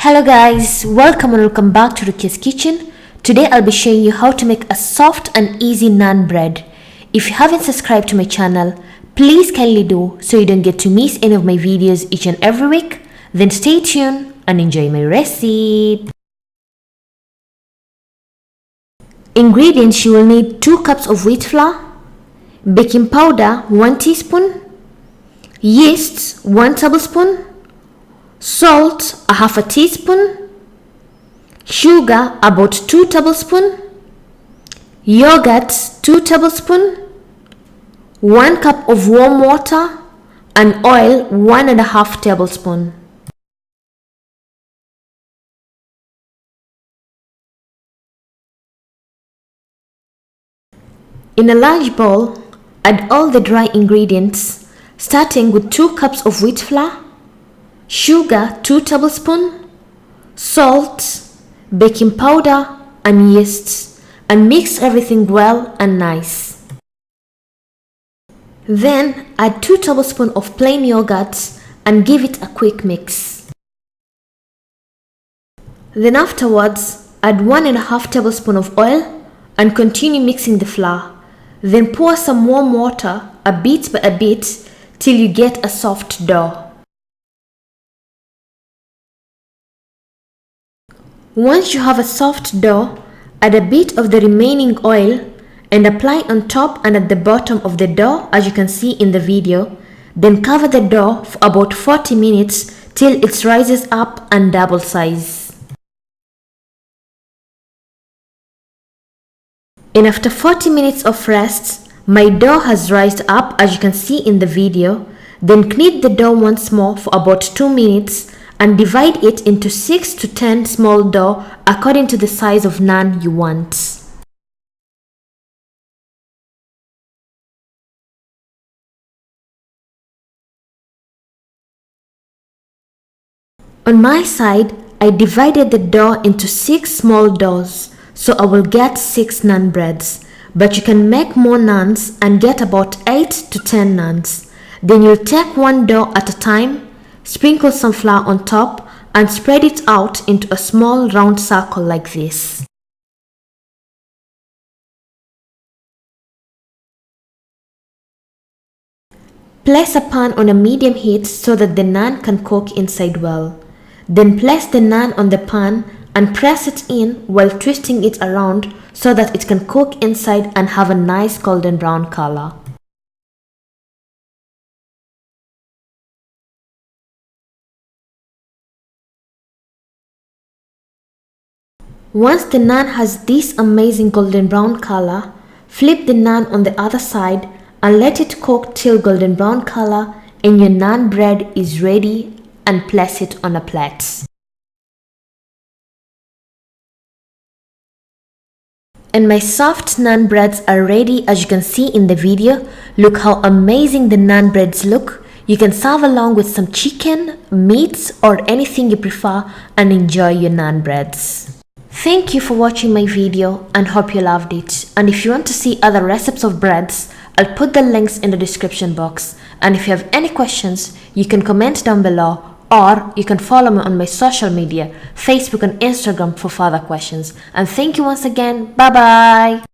Hello guys, welcome back to Rukia's Kitchen. Today I'll be showing you how to make a soft and easy naan bread. If you haven't subscribed to my channel, please kindly do so you don't get to miss any of my videos each and every week. Then stay tuned and enjoy my recipe. Ingredients: you will need 2 cups of wheat flour, baking powder 1 teaspoon, yeast 1 tablespoon, salt ½ teaspoon, sugar about 2 tablespoons, yogurt 2 tablespoons, 1 cup of warm water, and oil 1½ tablespoon. In a large bowl, add all the dry ingredients, starting with 2 cups of wheat flour, sugar 2 tablespoons, salt, baking powder, and yeast, and mix everything well and nice. Then add 2 tablespoons of plain yogurt and give it a quick mix. Then afterwards, add 1½ tablespoon of oil and continue mixing the flour. Then pour some warm water a bit by a bit till you get a soft dough. Once you have a soft dough, add a bit of the remaining oil and apply on top and at the bottom of the dough as you can see in the video. Then cover the dough for about 40 minutes till it rises up and double size. And after 40 minutes of rest, my dough has risen up as you can see in the video. Then knead the dough once more for about 2 minutes and divide it into 6 to 10 small dough according to the size of naan you want. On my side, I divided the dough into 6 small doughs, so I will get 6 naan breads. But you can make more naans and get about 8 to 10 naans. Then you'll take one dough at a time, sprinkle some flour on top and spread it out into a small round circle like this. Place a pan on a medium heat so that the naan can cook inside well. Then place the naan on the pan and press it in while twisting it around so that it can cook inside and have a nice golden brown color. Once the naan has this amazing golden brown color, flip the naan on the other side and let it cook till golden brown color, and your naan bread is ready, and place it on a plate. And my soft naan breads are ready as you can see in the video. Look how amazing the naan breads look. You can serve along with some chicken, meats, or anything you prefer and enjoy your naan breads. Thank you for watching my video and hope you loved it. And if you want to see other recipes of breads, I'll put the links in the description box. And if you have any questions, you can comment down below, or you can follow me on my social media, Facebook and Instagram, for further questions. And thank you once again. Bye bye.